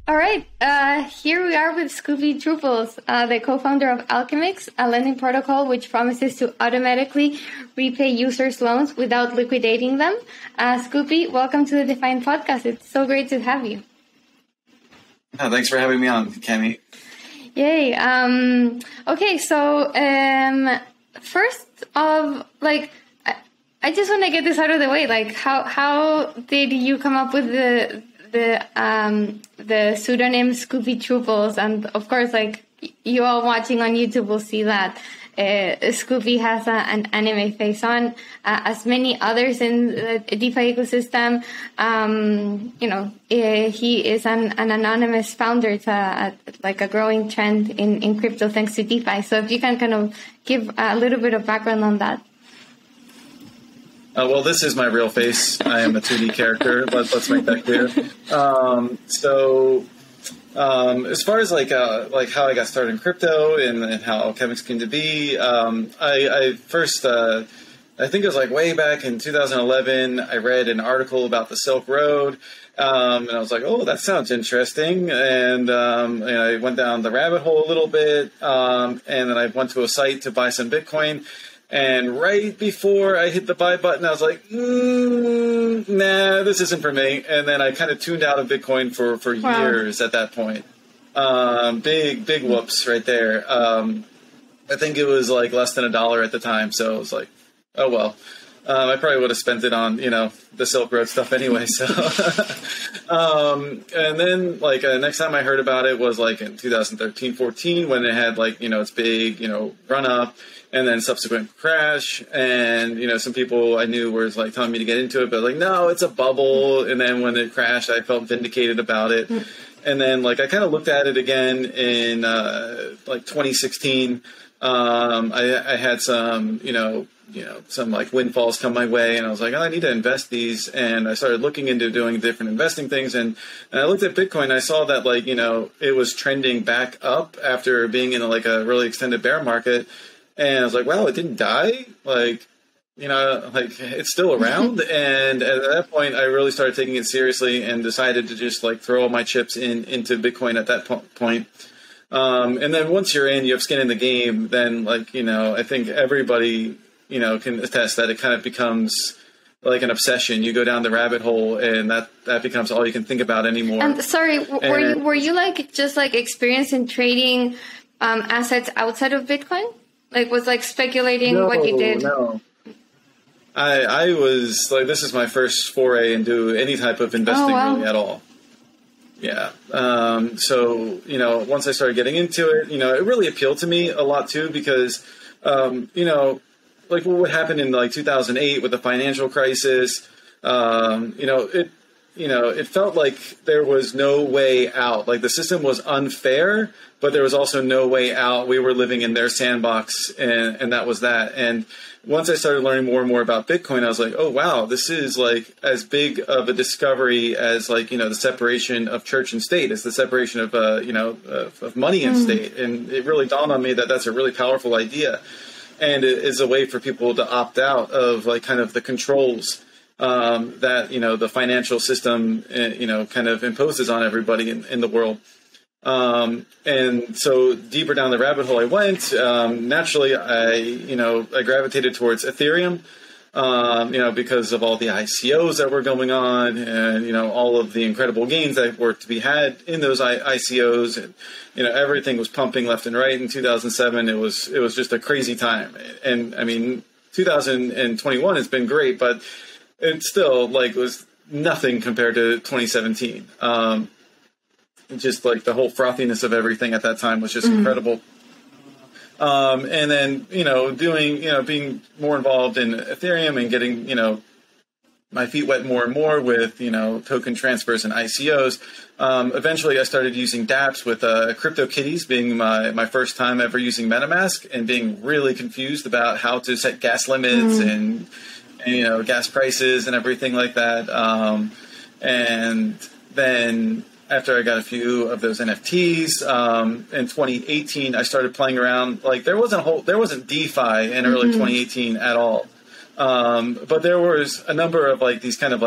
All right, here we are with Scoopy Truples, the co-founder of Alchemix, a lending protocol which promises to automatically repay users' loans without liquidating them. Scoopy, welcome to the Defiant podcast. It's so great to have you. Oh, thanks for having me on, Cami. Yay. Okay, so first of, I just want to get this out of the way. Like, how did you come up with the pseudonym Scoopy Truples? And of course, like, you all watching on YouTube will see that Scoopy has an anime face on, as many others in the DeFi ecosystem. He is an anonymous founder. It's a growing trend in crypto thanks to DeFi. So if you can kind of give a little bit of background on that. Well, this is my real face. I am a 2D character. Let's make that clear. As far as how I got started in crypto and how Alchemics came to be, I first, I think it was like way back in 2011, I read an article about the Silk Road, and I was like, oh, that sounds interesting, and I went down the rabbit hole a little bit, and then I went to a site to buy some Bitcoin. And right before I hit the buy button, I was like, nah, this isn't for me. And then I kind of tuned out of Bitcoin for years at that point. Big whoops right there. I think it was like less than $1 at the time. So I was like, oh, well, I probably would have spent it on, the Silk Road stuff anyway. So, and then next time I heard about it was like in 2013-14 when it had its big, run up. And then subsequent crash, and some people I knew were telling me to get into it, but no, it's a bubble. And then when it crashed, I felt vindicated about it. And then I kind of looked at it again in 2016. I had some some windfalls come my way, and I was like, oh, I need to invest these. And I started looking into doing different investing things, and I looked at Bitcoin. And I saw that it was trending back up after being in a really extended bear market. And I was like, wow, it didn't die. It's still around. And at that point, I really started taking it seriously and decided to just throw all my chips into Bitcoin at that point. And then once you're in, you have skin in the game, then I think everybody, can attest that it kind of becomes like an obsession. You go down the rabbit hole, and that becomes all you can think about anymore. And sorry, were you just experienced in trading assets outside of Bitcoin? Was speculating what you did? No. I was this is my first foray into any type of investing really at all. Yeah. So, once I started getting into it, it really appealed to me a lot too, because, what would happen in 2008 with the financial crisis, it felt like there was no way out. The system was unfair, but there was also no way out. We were living in their sandbox, and that was that. And once I started learning more and more about Bitcoin, I was like, oh, wow, this is as big of a discovery as the separation of church and state. It's the separation of, of money and state. And it really dawned on me that that's a really powerful idea. And it is a way for people to opt out of kind of the controls that, the financial system, kind of imposes on everybody in the world. And so deeper down the rabbit hole I went. Naturally, I gravitated towards Ethereum, because of all the ICOs that were going on, and, all of the incredible gains that were to be had in those ICOs. And, everything was pumping left and right in 2007. It was just a crazy time. And I mean, 2021 has been great, but it still was nothing compared to 2017. Just the whole frothiness of everything at that time was just incredible. And then, being more involved in Ethereum and getting, my feet wet more and more with, token transfers and ICOs. Eventually I started using dApps with CryptoKitties being my first time ever using MetaMask, and being really confused about how to set gas limits and gas prices and everything like that. And then after I got a few of those NFTs, in 2018, I started playing around. There wasn't DeFi in early 2018 at all. But there was a number of these kind of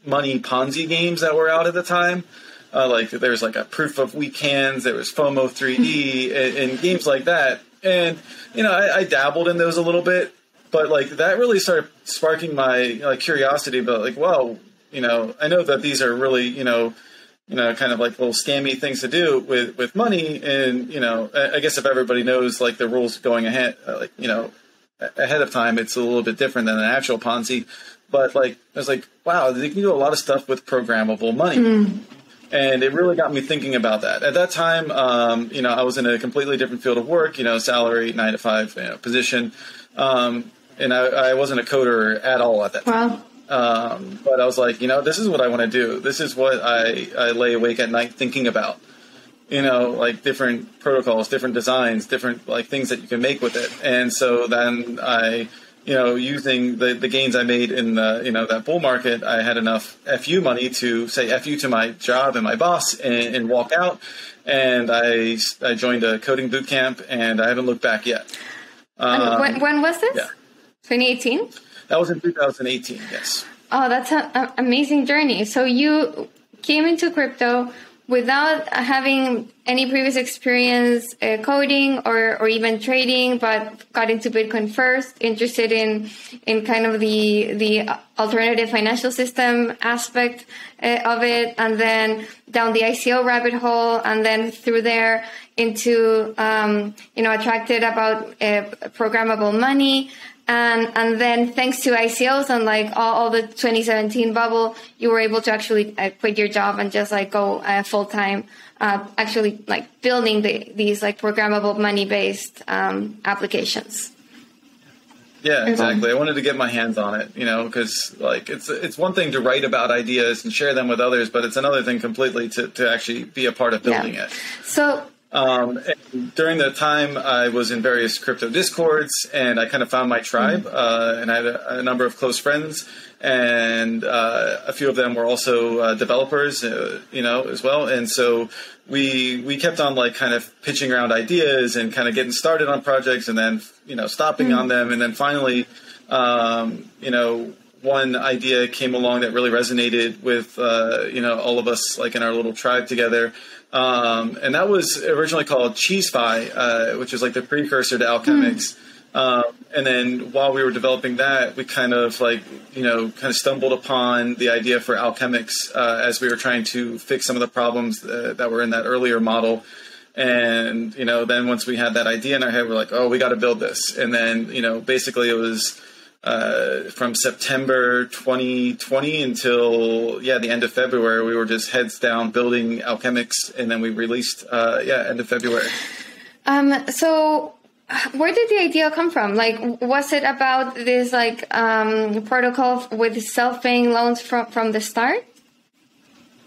money Ponzi games that were out at the time. Like there's like a proof of weak hands. There was FOMO 3D and games like that. And, I dabbled in those a little bit, but like that really started sparking my curiosity about like, well, I know that these are really, kind of like little scammy things to do with money. And, I guess if everybody knows like the rules going ahead, ahead of time, it's a little bit different than an actual Ponzi. But like, I was like, wow, they can do a lot of stuff with programmable money. And it really got me thinking about that. At that time, I was in a completely different field of work, salary, 9 to 5 position. And I wasn't a coder at all at that time. Wow. But I was like, this is what I want to do. This is what I lay awake at night thinking about. Like different protocols, different designs, different like things that you can make with it. And so then I, using the gains I made in the, that bull market, I had enough FU money to say FU to my job and my boss and walk out. And I joined a coding boot camp, and I haven't looked back yet. When was this? Yeah. 2018? That was in 2018, yes. Oh, that's an amazing journey. So you came into crypto without having any previous experience coding or even trading, but got into Bitcoin first, interested in kind of the alternative financial system aspect of it, and then down the ICO rabbit hole, and then through there into, attracted about programmable money. And then thanks to ICOs and like all the 2017 bubble, you were able to actually quit your job and just like go full time, actually like building these like programmable money based applications. Yeah, exactly. I wanted to get my hands on it, because like it's one thing to write about ideas and share them with others, but it's another thing completely to actually be a part of building it. So. And during the time I was in various crypto discords, and I kind of found my tribe, and I had a number of close friends, and a few of them were also developers, as well. And so we kept on like kind of pitching around ideas and kind of getting started on projects, and then stopping on them, and then finally one idea came along that really resonated with all of us like in our little tribe together. And that was originally called CheeseFi, which is like the precursor to Alchemix. And then while we were developing that, we kind of stumbled upon the idea for Alchemix as we were trying to fix some of the problems that were in that earlier model. And, then once we had that idea in our head, we're like, oh, we got to build this. And then, basically it was from September 2020 until the end of February, we were just heads down building Alchemix, and then we released end of February. So where did the idea come from? Like, was it about this like protocol with self-paying loans from the start?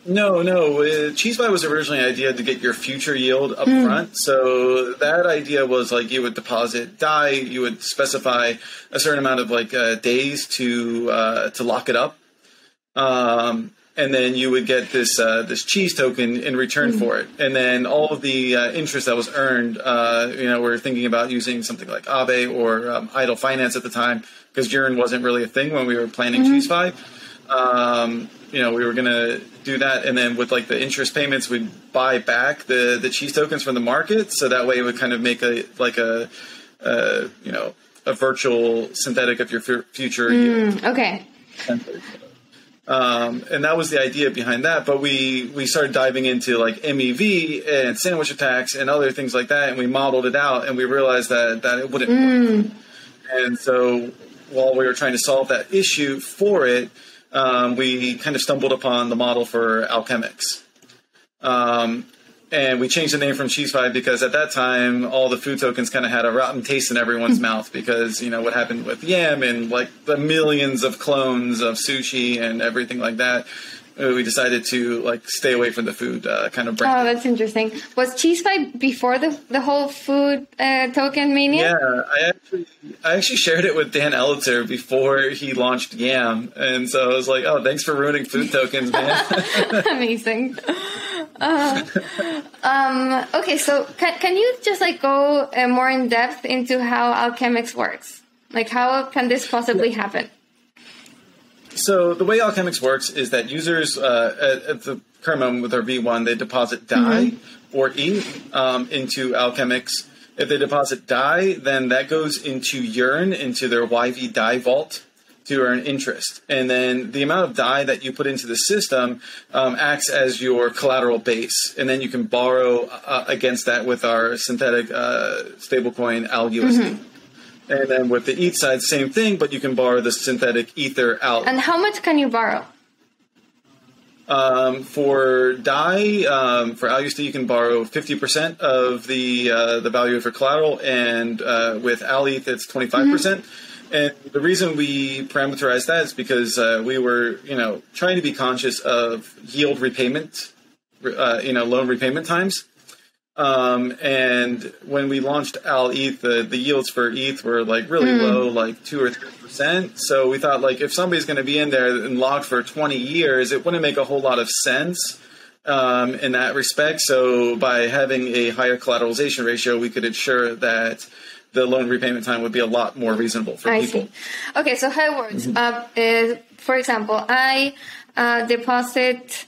No. CheeseFi was originally an idea to get your future yield up front. So that idea was like you would deposit DAI, you would specify a certain amount of like days to lock it up, and then you would get this cheese token in return for it. And then all of the interest that was earned, we're thinking about using something like Aave or idle finance at the time, because Yearn wasn't really a thing when we were planning CheeseFi. We were going to do that, and then with like the interest payments, we'd buy back the cheese tokens from the market, so that way it would kind of make a virtual synthetic of your future yield. Okay. And that was the idea behind that, but we started diving into like MEV and sandwich attacks and other things like that, and we modeled it out, and we realized that it wouldn't work. And so while we were trying to solve that issue for it, we kind of stumbled upon the model for Alchemix. And we changed the name from CheeseFi because at that time, all the food tokens kind of had a rotten taste in everyone's mouth because, what happened with Yam and like the millions of clones of sushi and everything like that. We decided to like stay away from the food kind of brand. Oh, that's interesting. Was CheeseFi before the whole food token mania? Yeah, I actually shared it with Dan Elitzer before he launched Yam, and so I was like, "Oh, thanks for ruining food tokens, man." Amazing. Okay, so can you just like go more in depth into how Alchemics works? Like, how can this possibly happen? So the way Alchemics works is that users, at the current moment with our V1, they deposit DAI or ETH into Alchemix. If they deposit DAI, then that goes into Yearn, into their YV DAI vault to earn interest. And then the amount of DAI that you put into the system acts as your collateral base. And then you can borrow against that with our synthetic stablecoin ALUSD. And then with the ETH side, same thing, but you can borrow the synthetic Ether out. And how much can you borrow? For DAI, for ALUSD, you can borrow 50% of the value of your collateral, and with ALETH, it's 25%. And the reason we parameterize that is because we were, trying to be conscious of yield repayment, loan repayment times. And when we launched ALETH, the yields for ETH were like really low, like 2 or 3%. So we thought, like, if somebody's going to be in there and locked for 20 years, it wouldn't make a whole lot of sense in that respect. So by having a higher collateralization ratio, we could ensure that the loan repayment time would be a lot more reasonable for people. I see. Okay, so how it works? For example, I deposit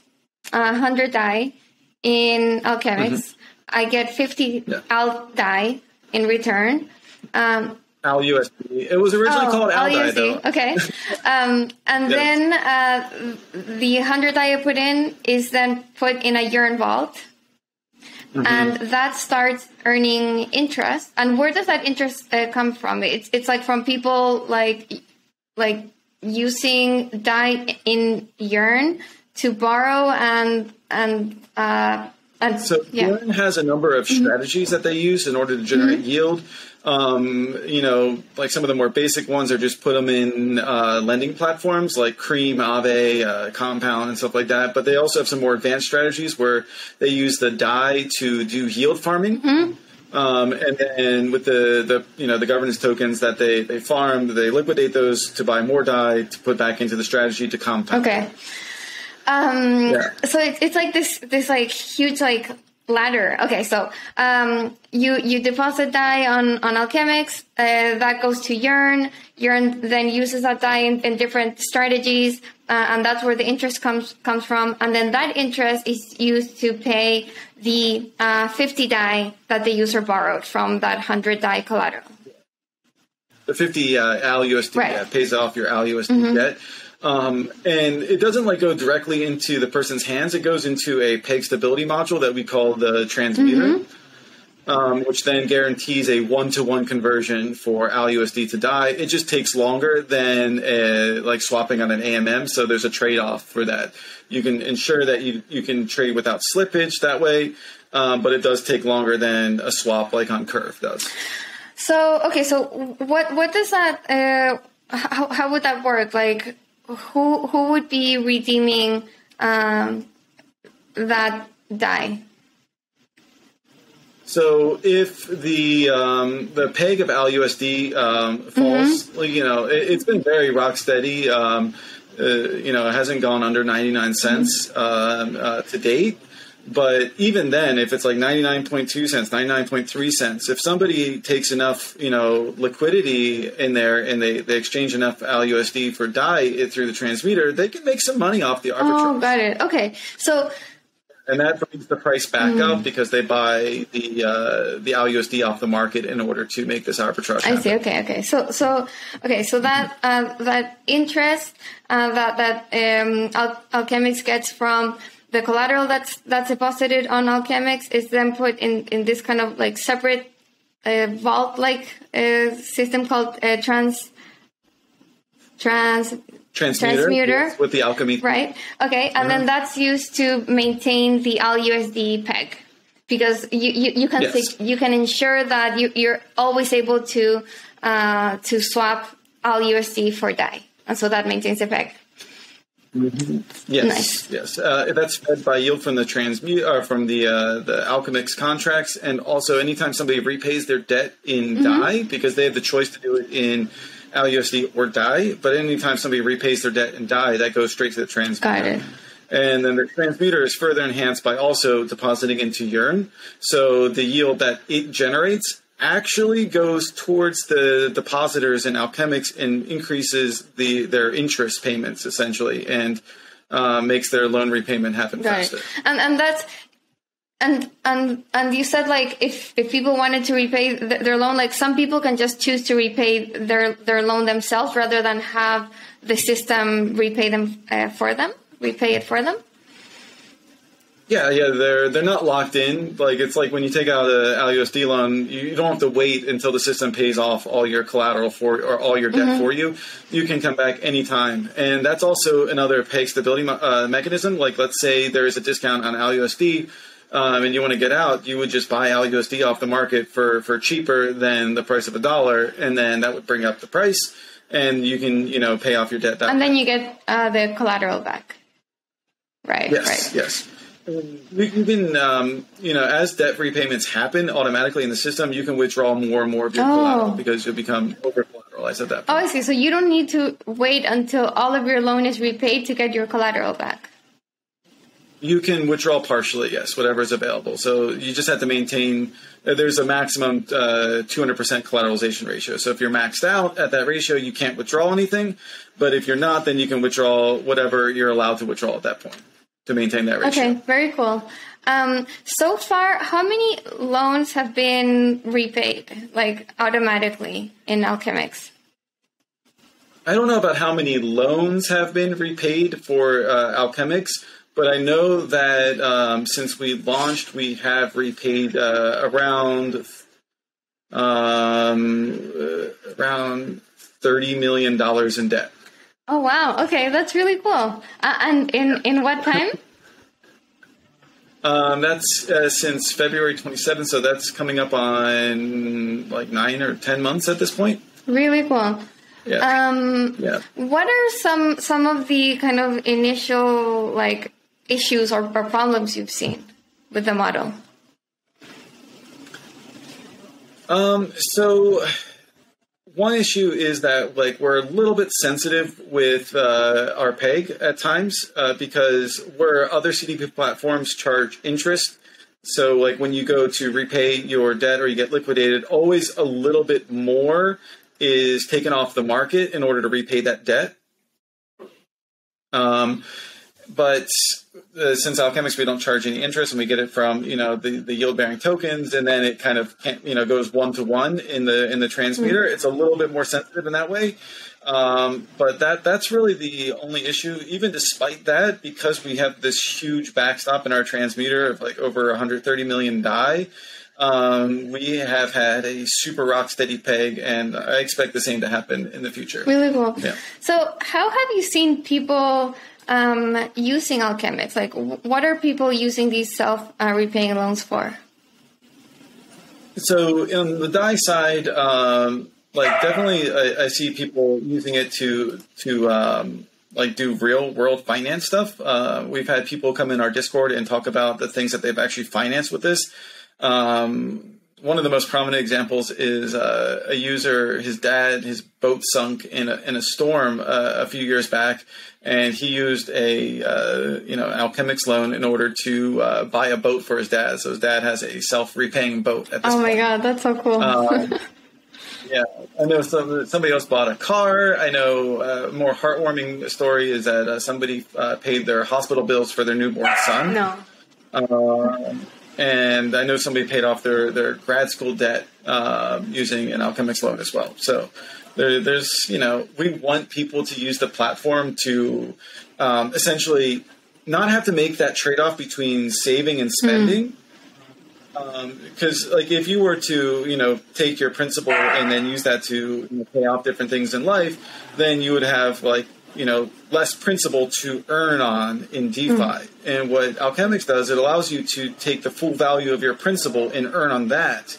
100 DAI in Alchemix. I get 50 AL DAI in return. ALUSD. It was originally called AL DAI, though. Okay. And then the 100 DAI I put in is then put in a Yearn vault. And that starts earning interest. And where does that interest come from? It's like from people like using DAI in Yearn to borrow and so Wean has a number of strategies that they use in order to generate yield. Like some of the more basic ones are just put them in lending platforms like Cream, Aave, Compound, and stuff like that. But they also have some more advanced strategies where they use the DAI to do yield farming. And then with the governance tokens that they farm, they liquidate those to buy more DAI to put back into the strategy to compound. Okay. So it's like this like huge like ladder. Okay, so you deposit DAI on Alchemix, that goes to Yearn. Yearn then uses that DAI in different strategies, and that's where the interest comes from. And then that interest is used to pay the 50 DAI that the user borrowed from that 100 DAI collateral. The 50 ALUSD pays off your ALUSD debt. And it doesn't go directly into the person's hands. It goes into a peg stability module that we call the transmitter, which then guarantees a 1-to-1 conversion for ALUSD to DAI. It just takes longer than swapping on an AMM. So there's a trade-off for that. You can ensure that you can trade without slippage that way, but it does take longer than a swap like on Curve does. So, okay, so what does that, how would that work? Like, who would be redeeming that DAI? So if the peg of ALUSD falls, it's been very rock steady. It hasn't gone under 99 cents to date. But even then, if it's like 99.2 cents, 99.3 cents, if somebody takes enough, liquidity in there and they exchange enough ALUSD for DAI through the transmitter, they can make some money off the arbitrage. Oh, got it. Okay. And that brings the price back up because they buy the ALUSD off the market in order to make this arbitrage happen. I see. Okay. So that interest that Alchemix gets from the collateral that's deposited on Alchemix is then put in this kind of like separate vault-like system called transmitter with the Alchemy. Right. Okay. And then that's used to maintain the ALUSD peg because you can ensure that you're always able to swap ALUSD for DAI, and so that maintains the peg. Yes. That's fed by yield from the from the Alchemix contracts, and also anytime somebody repays their debt in DAI, because they have the choice to do it in ALUSD or DAI, but anytime somebody repays their debt in DAI, that goes straight to the transmitter. Got it. And then the transmitter is further enhanced by also depositing into Yearn, so the yield that it generates actually goes towards the depositors in Alchemix and increases their interest payments essentially. And makes their loan repayment happen faster. And that's and you said like if people wanted to repay their loan, like some people can just choose to repay their loan themselves rather than have the system repay it for them. Yeah, they're not locked in. Like it's like when you take out a ALUSD loan, you don't have to wait until the system pays off all your collateral or all your debt for you. You can come back anytime, and that's also another peg stability mechanism. Like let's say there is a discount on ALUSD, and you want to get out, you would just buy ALUSD off the market for cheaper than the price of $1, and then that would bring up the price, and you can pay off your debt that way. And then you get the collateral back. Right. Yes. You can, as debt repayments happen automatically in the system, you can withdraw more and more of your collateral because you'll become over-collateralized at that point. Oh, I see. So you don't need to wait until all of your loan is repaid to get your collateral back. You can withdraw partially, yes, whatever is available. So you just have to maintain, there's a maximum 200% collateralization ratio. So if you're maxed out at that ratio, you can't withdraw anything. But if you're not, then you can withdraw whatever you're allowed to withdraw at that point to maintain that ratio. Okay, very cool. So far, how many loans have been repaid, like automatically in Alchemix? I don't know about how many loans have been repaid for Alchemix, but I know that since we launched, we have repaid around $30 million in debt. Oh, wow. Okay, that's really cool. And in what time? That's since February 27th, so that's coming up on like 9 or 10 months at this point. Really cool. Yeah. What are some of the kind of initial like issues or problems you've seen with the model? So one issue is that like we're a little bit sensitive with our peg at times because where other CDP platforms charge interest. So like when you go to repay your debt or you get liquidated, always a little bit more is taken off the market in order to repay that debt. But since Alchemix, we don't charge any interest, and we get it from the yield-bearing tokens, and then it kind of goes 1-to-1 in the transmitter. It's a little bit more sensitive in that way, but that's really the only issue. Even despite that, because we have this huge backstop in our transmitter of like over 130 million DAI, we have had a super rock steady peg, and I expect the same to happen in the future. Really cool. Yeah. So, how have you seen people using Alchemix? Like, what are people using these self-repaying loans for? So on the DAI side, like definitely I see people using it to like do real world finance stuff. We've had people come in our Discord and talk about the things that they've actually financed with this. One of the most prominent examples is a user, his boat sunk in a storm a few years back, and he used an Alchemix loan in order to buy a boat for his dad. So his dad has a self-repaying boat at this point. Oh my God, that's so cool. Yeah, I know somebody else bought a car. I know a more heartwarming story is that somebody paid their hospital bills for their newborn son. No. And I know somebody paid off their grad school debt using an Alchemix loan as well. So there's we want people to use the platform to essentially not have to make that trade-off between saving and spending. Because like if you were to take your principal and then use that to pay off different things in life, then you would have like less principal to earn on in DeFi. And what Alchemix does, it allows you to take the full value of your principal and earn on that,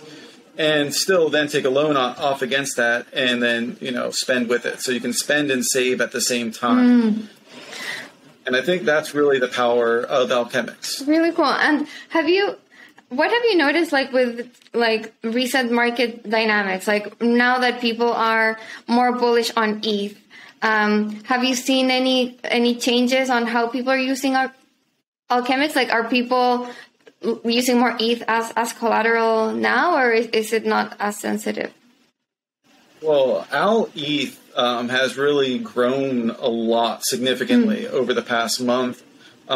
and still then take a loan off against that, and then spend with it. So you can spend and save at the same time. And I think that's really the power of Alchemix. Really cool. And what have you noticed, like with like recent market dynamics? Like now that people are more bullish on ETH, have you seen any changes on how people are using Alchemix? Like, are people using more ETH as collateral now, or is it not as sensitive? Well, ETH has really grown a lot significantly over the past month. We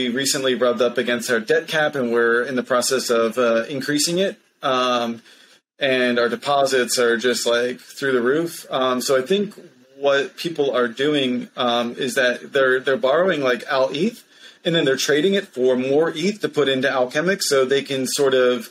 recently rubbed up against our debt cap, and we're in the process of increasing it. And our deposits are just like through the roof. So I think what people are doing is that they're borrowing like ETH, and then they're trading it for more ETH to put into Alchemix, so they can sort of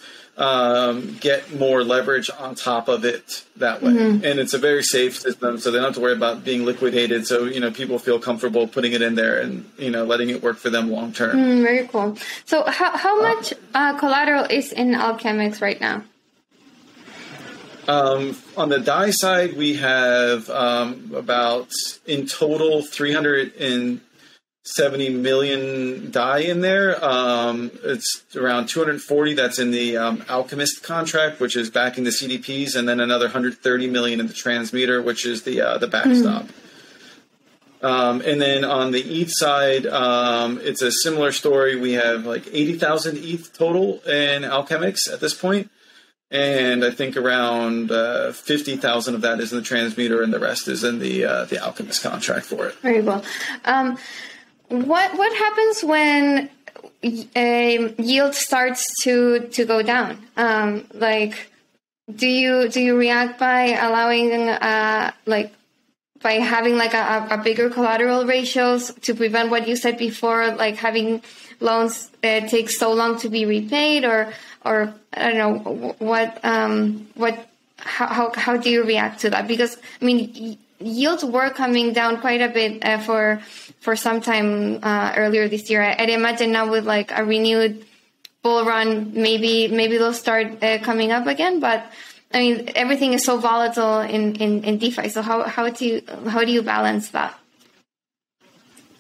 get more leverage on top of it that way. And it's a very safe system, so they don't have to worry about being liquidated. So, people feel comfortable putting it in there and, letting it work for them long term. Very cool. So how much collateral is in Alchemix right now? On the DAI side, we have about, in total, 370 million DAI in there. It's around 240 that's in the Alchemist contract, which is backing the CDPs, and then another 130 million in the transmitter, which is the backstop. And then on the ETH side, it's a similar story. We have like 80,000 ETH total in Alchemix at this point. And I think around 50,000 of that is in the transmitter, and the rest is in the Alchemist contract for it. Very cool. What happens when yield starts to go down? Do you react by allowing by having like a bigger collateral ratios to prevent what you said before, like having loans take so long to be repaid, or I don't know how do you react to that? Because I mean, yields were coming down quite a bit for some time earlier this year. I'd imagine now with like a renewed bull run, maybe they'll start coming up again. But I mean, everything is so volatile in DeFi. So how do you balance that?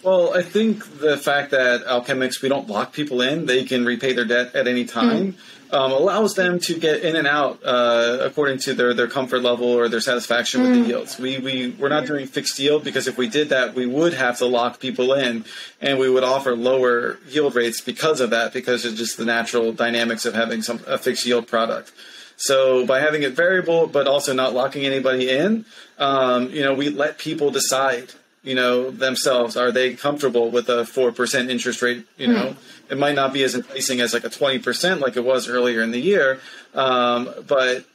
Well, I think the fact that Alchemix, we don't lock people in, they can repay their debt at any time, allows them to get in and out according to their comfort level or their satisfaction with the yields. We're not doing fixed yield, because if we did that, we would have to lock people in, and we would offer lower yield rates because of that, because it's just the natural dynamics of having a fixed yield product. So by having it variable, but also not locking anybody in, we let people decide, themselves, are they comfortable with a 4% interest rate? It might not be as enticing as like a 20% like it was earlier in the year. But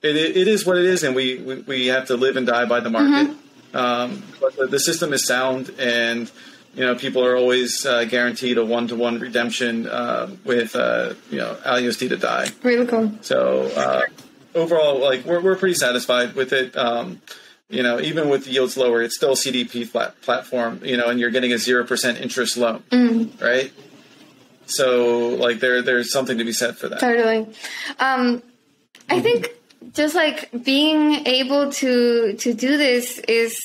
it is what it is. And we have to live and die by the market. But the system is sound, and, people are always guaranteed a one-to-one redemption with, ALUSD to DAI. Really cool. So overall, like we're pretty satisfied with it. Even with the yields lower, it's still a CDP platform, and you're getting a 0% interest loan, right? So, like, there's something to be said for that. Totally. I think just like being able to do this is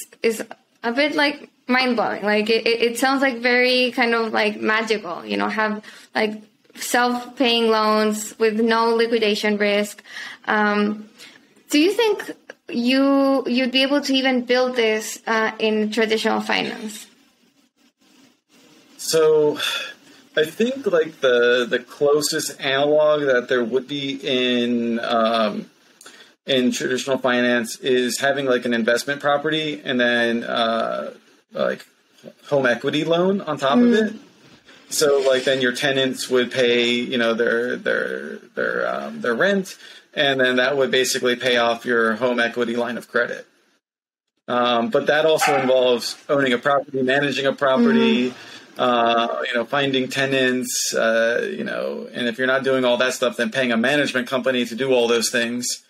a bit like mind blowing. Like it sounds like very kind of like magical. Have like self-paying loans with no liquidation risk. Do you think you'd be able to even build this in traditional finance? So I think like the closest analog that there would be in traditional finance is having like an investment property and then like home equity loan on top of it. So like then your tenants would pay, their rent, and then that would basically pay off your home equity line of credit. But that also involves owning a property, managing a property, finding tenants, and if you're not doing all that stuff, then paying a management company to do all those things.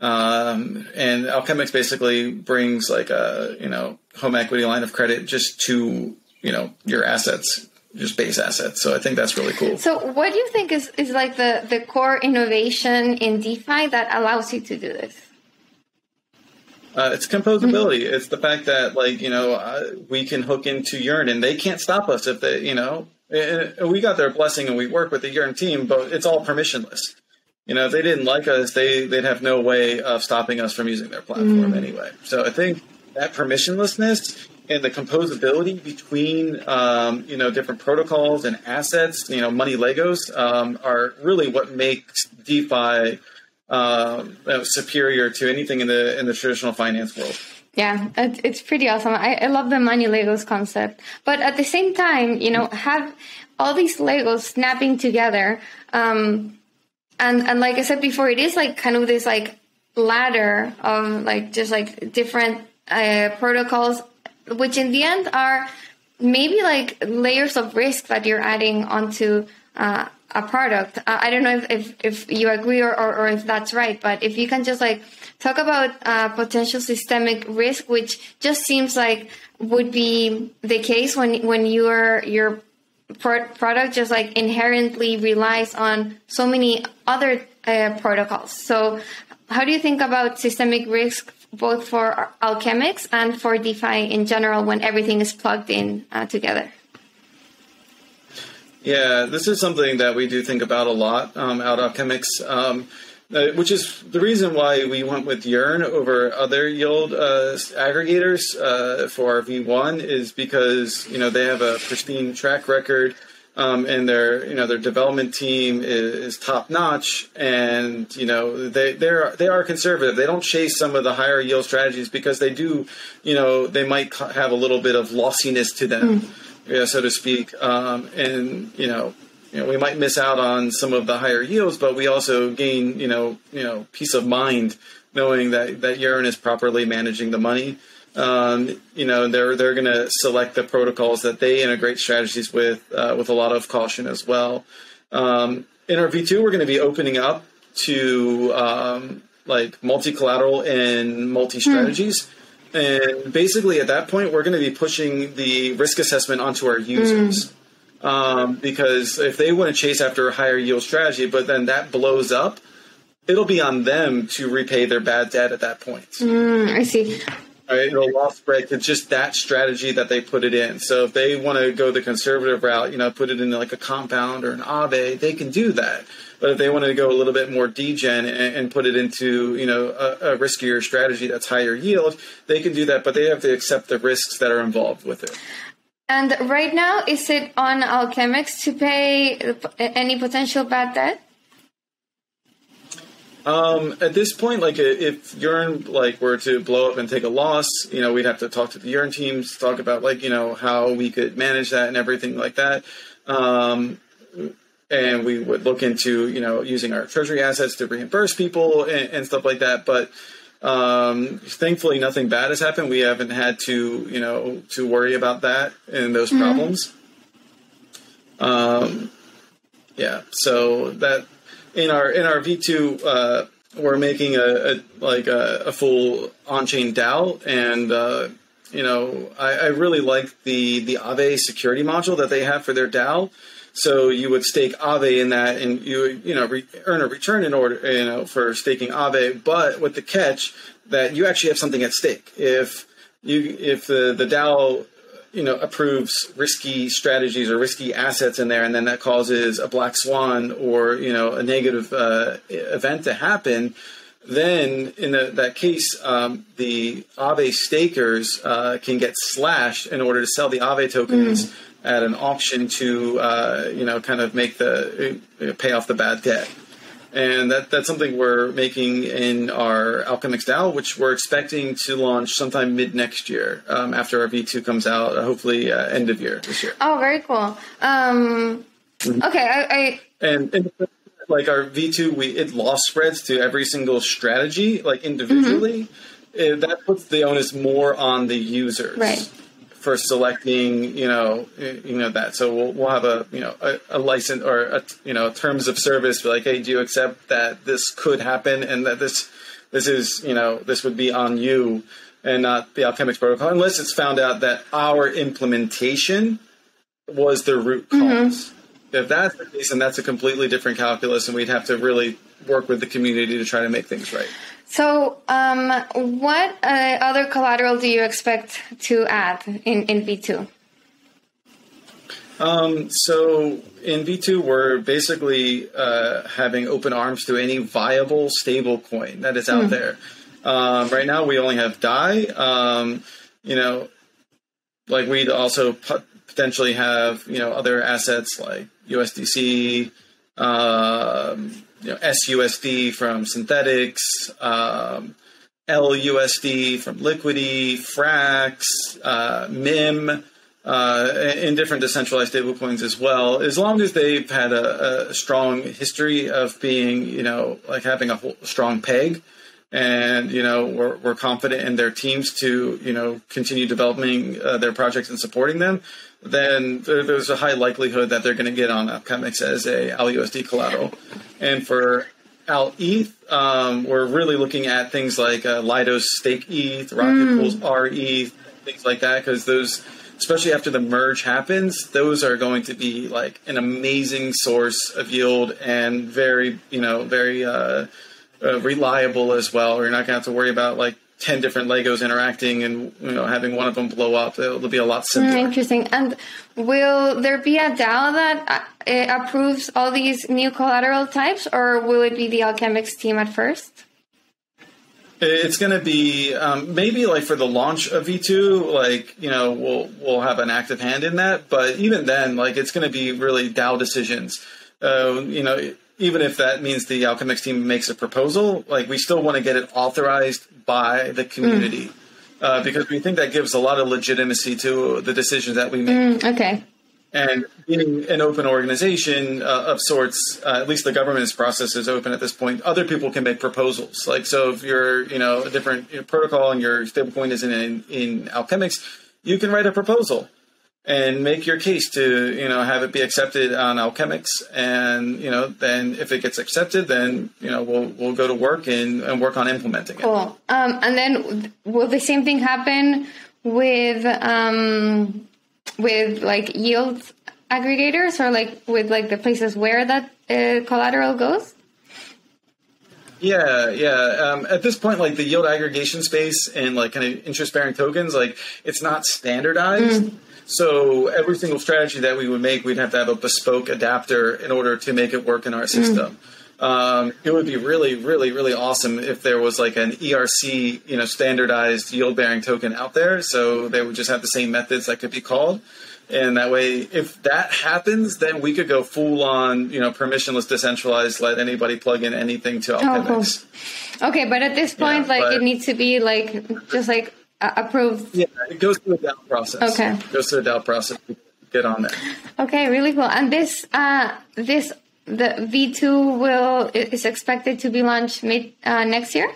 And Alchemix basically brings like a, home equity line of credit just to, your assets, just base assets. So I think that's really cool. So what do you think is like the core innovation in DeFi that allows you to do this? It's composability. It's the fact that we can hook into Yearn and they can't stop us if they, we got their blessing and we work with the Yearn team, but it's all permissionless. If they didn't like us, they'd have no way of stopping us from using their platform anyway. So I think that permissionlessness and the composability between, different protocols and assets, money Legos, are really what makes DeFi superior to anything in the traditional finance world. Yeah, it's pretty awesome. I love the money Legos concept. But at the same time, have all these Legos snapping together. And like I said before, it is like kind of this like ladder of like just like different protocols, which in the end are maybe like layers of risk that you're adding onto a product. I don't know if you agree or if that's right, but if you can just like talk about potential systemic risk, which just seems like would be the case when your product just like inherently relies on so many other protocols. So how do you think about systemic risk both for Alchemics and for DeFi in general when everything is plugged in together? Yeah, this is something that we do think about a lot out at Alchemix, which is the reason why we went with Yearn over other yield aggregators for our V1 is because, they have a pristine track record and their development team is top notch, and they are conservative. They don't chase some of the higher yield strategies because they do, they might have a little bit of lossiness to them. Yeah, so to speak, and we might miss out on some of the higher yields, but we also gain peace of mind knowing that Yearn is properly managing the money. They're going to select the protocols that they integrate strategies with a lot of caution as well. In our V2, we're going to be opening up to like multi-collateral and multi-strategies. And basically, at that point, we're going to be pushing the risk assessment onto our users. Because if they want to chase after a higher yield strategy, but then that blows up, it'll be on them to repay their bad debt at that point. I see. All right, it'll loss spread to just that strategy that they put it in. So if they want to go the conservative route, put it in like a compound or an Aave, they can do that. But if they want to go a little bit more degen and put it into, a riskier strategy that's higher yield, they can do that, but they have to accept the risks that are involved with it. And right now, is it on Alchemix to pay any potential bad debt? At this point, like if Yearn were to blow up and take a loss, we'd have to talk to the Yearn teams, talk about how we could manage that and everything like that. And we would look into, using our treasury assets to reimburse people and stuff like that. But thankfully, nothing bad has happened. We haven't had to worry about that and those problems. Yeah. So that in our V2, we're making a full on-chain DAO, and I really like the Aave security module that they have for their DAO. So you would stake Aave in that, and you earn a return in order for staking Aave, but with the catch that you actually have something at stake. If the DAO approves risky strategies or risky assets in there, and then that causes a black swan or a negative event to happen, then in that case, the Aave stakers can get slashed in order to sell the Aave tokens at an auction to kind of make pay off the bad debt. And that's something we're making in our Alchemix DAO, which we're expecting to launch sometime mid next year, after our V2 comes out, hopefully end of year this year. Oh, very cool. Okay, and like our V2, it loss spreads to every single strategy, like individually. That puts the onus more on the users. Right. For selecting, that. So we'll have a license or terms of service. Like, hey, do you accept that this could happen and that this is, this would be on you and not the Alchemix protocol, unless it's found out that our implementation was the root cause. If that's the case, then that's a completely different calculus, and we'd have to really work with the community to try to make things right. So, what other collateral do you expect to add in V2? So in V2, we're basically having open arms to any viable stable coin that is out there. Right now, we only have DAI. We'd also potentially have other assets like USDC, SUSD from Synthetics, LUSD from Liquidity, Frax, MIM, in different decentralized stablecoins as well. As long as they've had a strong history of being, like having a strong peg, and we're confident in their teams to continue developing their projects and supporting them, then there's a high likelihood that they're going to get on Alchemix as a LUSD collateral. And for AlETH, we're really looking at things like Lido's Stake ETH, Rocket Pool's RETH, things like that, because those, especially after the merge happens, those are going to be like an amazing source of yield and very reliable as well. You're not going to have to worry about like 10 different Legos interacting and having one of them blow up. It'll be a lot simpler. Interesting. And will there be a DAO that approves all these new collateral types, or will it be the Alchemix team at first? It's going to be maybe like for the launch of V2, like, we'll have an active hand in that. But even then, like, it's going to be really DAO decisions. Even if that means the Alchemix team makes a proposal, like, we still want to get it authorized by the community because we think that gives a lot of legitimacy to the decisions that we make. Okay. And being an open organization of sorts, at least the governance process is open at this point. Other people can make proposals. Like, so if you're, a different protocol and your stablecoin isn't in Alchemix, you can write a proposal and make your case to, have it be accepted on Alchemix. And, then if it gets accepted, then, we'll go to work and work on implementing it. Cool. And then will the same thing happen with like yield aggregators, or like with like the places where that collateral goes? Yeah. At this point, like the yield aggregation space and like kind of interest-bearing tokens, like it's not standardized. So every single strategy that we would make, we'd have to have a bespoke adapter in order to make it work in our system. It would be really, really, really awesome if there was like an ERC, standardized yield-bearing token out there. So they would just have the same methods that could be called. And that way, if that happens, then we could go full on, permissionless, decentralized, let anybody plug in anything to Alchemix. Cool. Okay, but at this point, it needs to be like, just like approved. Yeah, it goes through a DAO process. Okay. It goes through a DAO process to get on there. Okay, really cool. And the V2 is expected to be launched mid next year?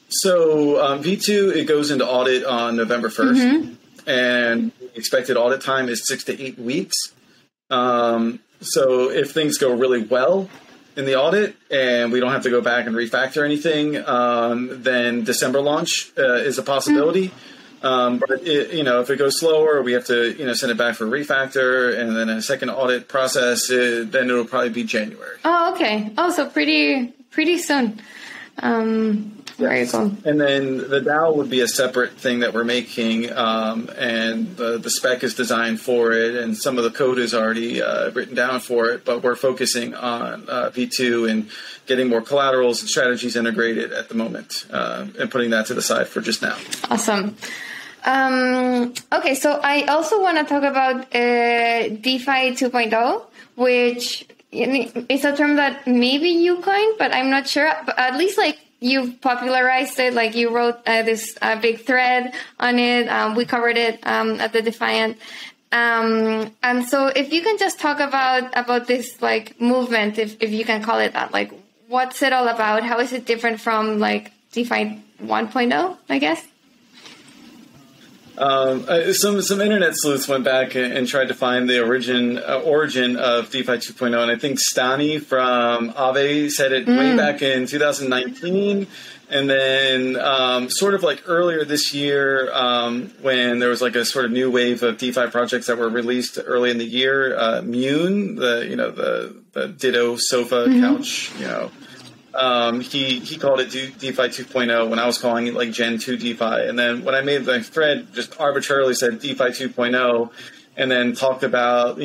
So V2, it goes into audit on November 1st. And the expected audit time is 6 to 8 weeks. So if things go really well in the audit and we don't have to go back and refactor anything, then December launch is a possibility. But if it goes slower, we have to send it back for refactor and then a second audit process. Then it'll probably be January. Oh, okay. Oh, so pretty soon. Very cool. And then the DAO would be a separate thing that we're making, and the spec is designed for it, and some of the code is already written down for it. But we're focusing on V2 and getting more collaterals and strategies integrated at the moment, and putting that to the side for just now. Awesome. Okay, so I also want to talk about DeFi 2.0, which is a term that maybe you coined, but I'm not sure. But at least you've popularized it. Like you wrote this big thread on it. We covered it at the Defiant. And so if you can just talk about this movement, if you can call it that, what's it all about? How is it different from DeFi 1.0, I guess? Some internet sleuths went back and tried to find the origin of DeFi 2.0, and I think Stani from Aave said it way back in 2019, and then sort of earlier this year when there was a sort of new wave of DeFi projects that were released early in the year, Wean, the Ditto sofa couch, he called it DeFi 2.0 when I was calling it Gen 2 DeFi. And then when I made the thread, just arbitrarily said DeFi 2.0 and then talked about,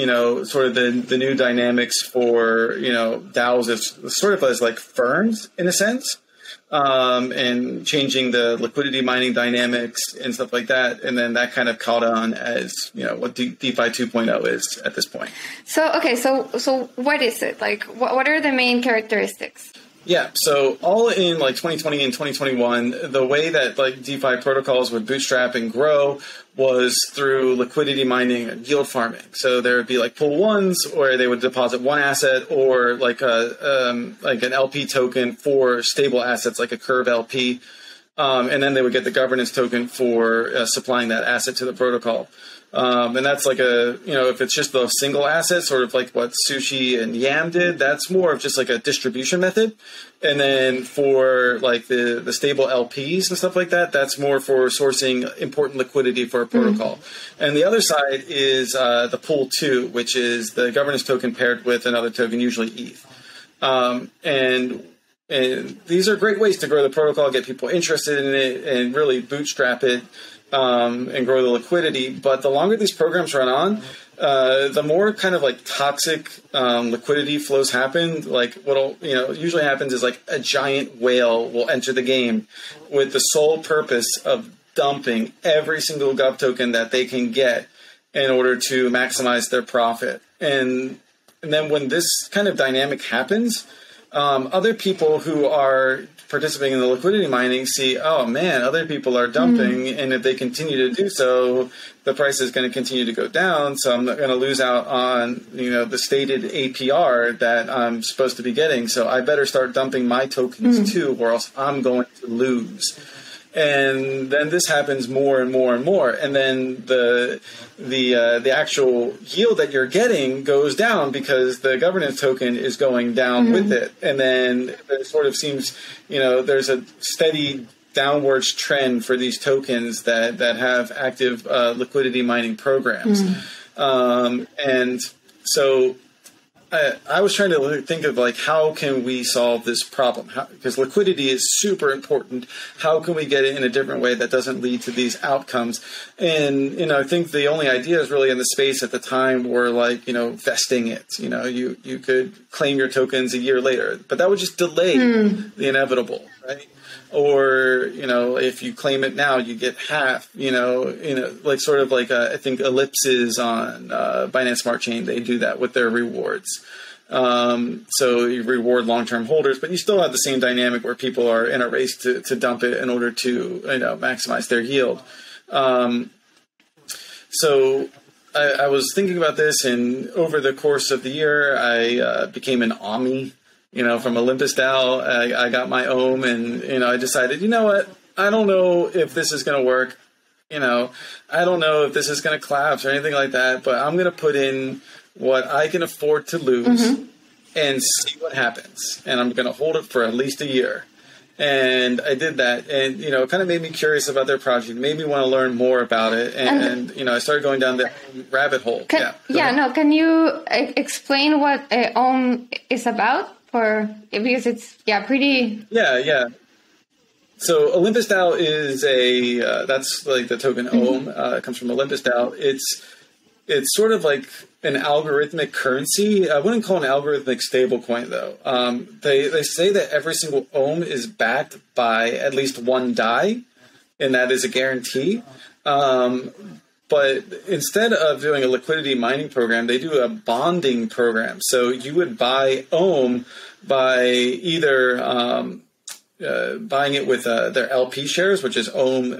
sort of the new dynamics for, DAOs as sort of as firms in a sense. and changing the liquidity mining dynamics and stuff like that. And then that kind of caught on as, what DeFi 2.0 is at this point. So, okay, so what is it? Like, what are the main characteristics? Yeah, so all in 2020 and 2021, the way that DeFi protocols would bootstrap and grow was through liquidity mining and yield farming. So there would be pool ones where they would deposit one asset, or an LP token for stable assets like a Curve LP, and then they would get the governance token for supplying that asset to the protocol. And that's if it's just the single asset, sort of like what Sushi and Yam did, that's more of just a distribution method. And then for the stable LPs and stuff like that, that's more for sourcing important liquidity for a protocol. And the other side is the pool 2, which is the governance token paired with another token, usually ETH. And these are great ways to grow the protocol, get people interested in it, and really bootstrap it. And grow the liquidity. But the longer these programs run on, the more kind of toxic liquidity flows happen. What'll usually happens is a giant whale will enter the game with the sole purpose of dumping every single gov token that they can get in order to maximize their profit. And then when this kind of dynamic happens, other people who are participating in the liquidity mining see, oh man, other people are dumping, and if they continue to do so, the price is going to continue to go down. So I'm not going to lose out on the stated APR that I'm supposed to be getting. So I better start dumping my tokens too, or else I'm going to lose. And then this happens more and more and more, and then the actual yield that you're getting goes down because the governance token is going down with it. And then it sort of seems, there's a steady downwards trend for these tokens that have active liquidity mining programs. And so I was trying to think of how can we solve this problem? Because liquidity is super important. How can we get it in a different way that doesn't lead to these outcomes? And I think the only ideas really in the space at the time were vesting it. You could claim your tokens a year later, but that would just delay the inevitable, right? Or, if you claim it now, you get half, I think Ellipses on Binance Smart Chain, they do that with their rewards. So you reward long-term holders, but you still have the same dynamic where people are in a race to dump it in order to, maximize their yield. So I was thinking about this, and over the course of the year, I became an Omni. From Olympus DAO, I got my ohm, and, I decided, what, I don't know if this is going to work. I don't know if this is going to collapse or anything like that, but I'm going to put in what I can afford to lose and see what happens. And I'm going to hold it for at least a year. And I did that, and, it kind of made me curious about their project, made me want to learn more about it. And I started going down the rabbit hole. Can you explain what Ohm is about? Because it's pretty. Yeah. So Olympus DAO is that's the token Ohm. It comes from Olympus DAO. It's sort of like an algorithmic currency. I wouldn't call it an algorithmic stablecoin though. They say that every single Ohm is backed by at least one DAI, and that is a guarantee. But instead of doing a liquidity mining program, they do a bonding program. So you would buy Ohm by either buying it with their LP shares, which is Ohm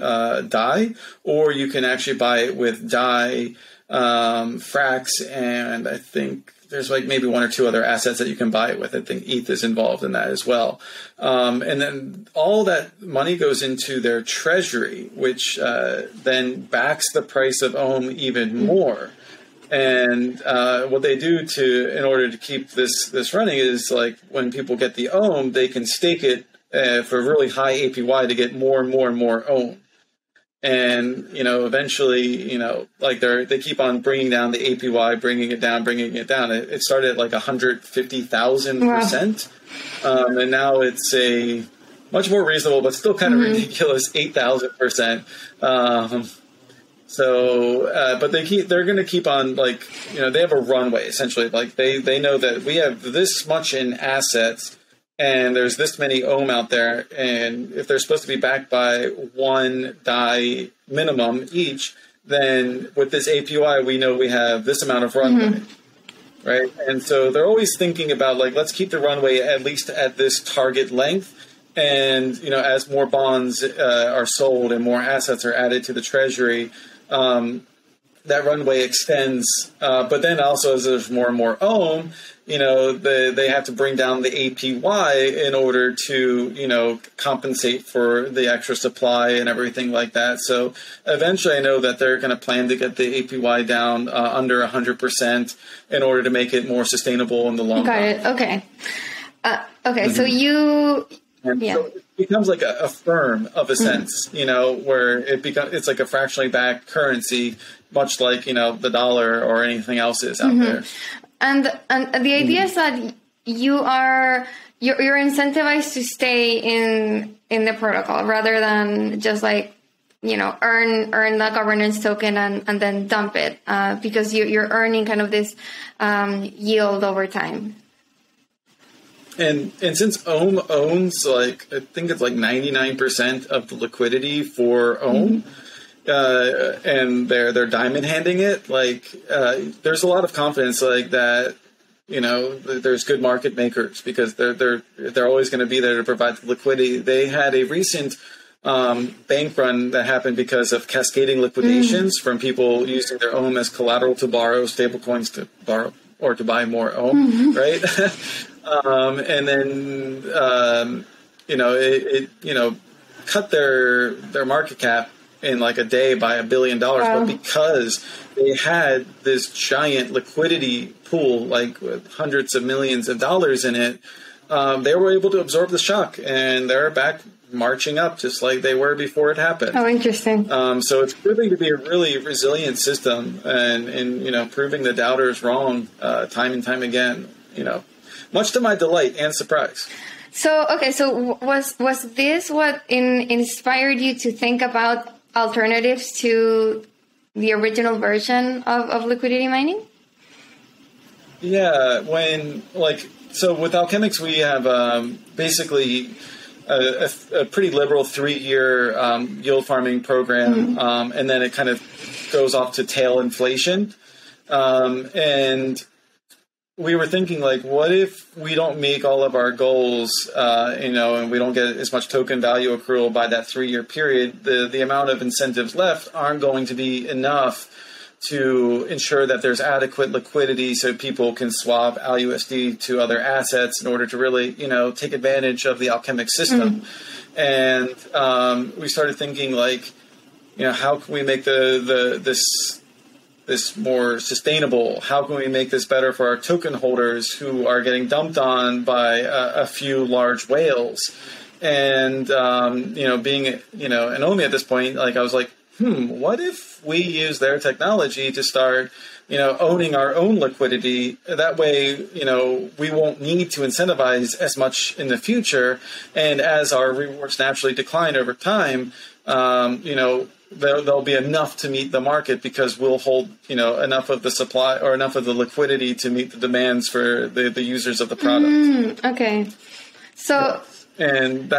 DAI, or you can actually buy it with DAI, Frax, and I think there's maybe one or two other assets that you can buy it with. I think ETH is involved in that as well. And then all that money goes into their treasury, which then backs the price of Ohm even more. And what they do in order to keep this running is when people get the Ohm, they can stake it for a really high APY to get more and more and more Ohm. And, eventually, they keep on bringing down the APY, bringing it down. It started at 150,000%. And now it's a much more reasonable, but still kind of ridiculous 8,000%. But they're going to keep on they have a runway essentially. They know that we have this much in assets, and there's this many ohm out there, and if they're supposed to be backed by one DAI minimum each, then with this APY, we know we have this amount of runway, right? And so they're always thinking about, like, let's keep the runway at least at this target length. And, you know, as more bonds are sold and more assets are added to the treasury, that runway extends. But then also as there's more and more ohm, you know, they have to bring down the APY in order to, you know, compensate for the extra supply and everything like that. So eventually I know that they're going to plan to get the APY down under 100% in order to make it more sustainable in the long run. Got it. Okay. Okay. So So it becomes like a firm of a sense, you know, where it's like a fractionally backed currency, much like, you know, the dollar or anything else is out there. And the idea is that you're incentivized to stay in the protocol rather than just like, you know, earn the governance token and then dump it, because you're earning kind of this yield over time. And since Ohm owns, like, I think it's like 99% of the liquidity for Ohm, and they're diamond handing it, like, there's a lot of confidence, like, that, you know, there's good market makers because they're always going to be there to provide the liquidity. They had a recent bank run that happened because of cascading liquidations from people using their Ohm as collateral to borrow stablecoins to borrow or to buy more Ohm, right? And then, you know, it cut their market cap in like a day by $1 billion. But because they had this giant liquidity pool, like with hundreds of millions of dollars in it, they were able to absorb the shock, and they're back marching up just like they were before it happened. Oh, interesting. So it's proving to be a really resilient system, and you know, proving the doubters wrong time and time again, you know, much to my delight and surprise. So, okay, so was this what inspired you to think about alternatives to the original version of liquidity mining? Yeah, so with Alchemics, we have basically a pretty liberal 3-year yield farming program, and then it kind of goes off to tail inflation. And we were thinking, like, what if we don't make all of our goals, you know, and we don't get as much token value accrual by that 3-year period? The amount of incentives left aren't going to be enough to ensure that there's adequate liquidity so people can swap ALUSD to other assets in order to really, you know, take advantage of the Alchemics system. And we started thinking, like, you know, how can we make this more sustainable? How can we make this better for our token holders who are getting dumped on by a few large whales? And, you know, being, you know, an OMI at this point, like, I was like, what if we use their technology to start, you know, owning our own liquidity? That way, you know, we won't need to incentivize as much in the future. And as our rewards naturally decline over time, you know, there'll be enough to meet the market because we'll hold, you know, enough of the supply or enough of the liquidity to meet the demands for the users of the product. Okay. So, and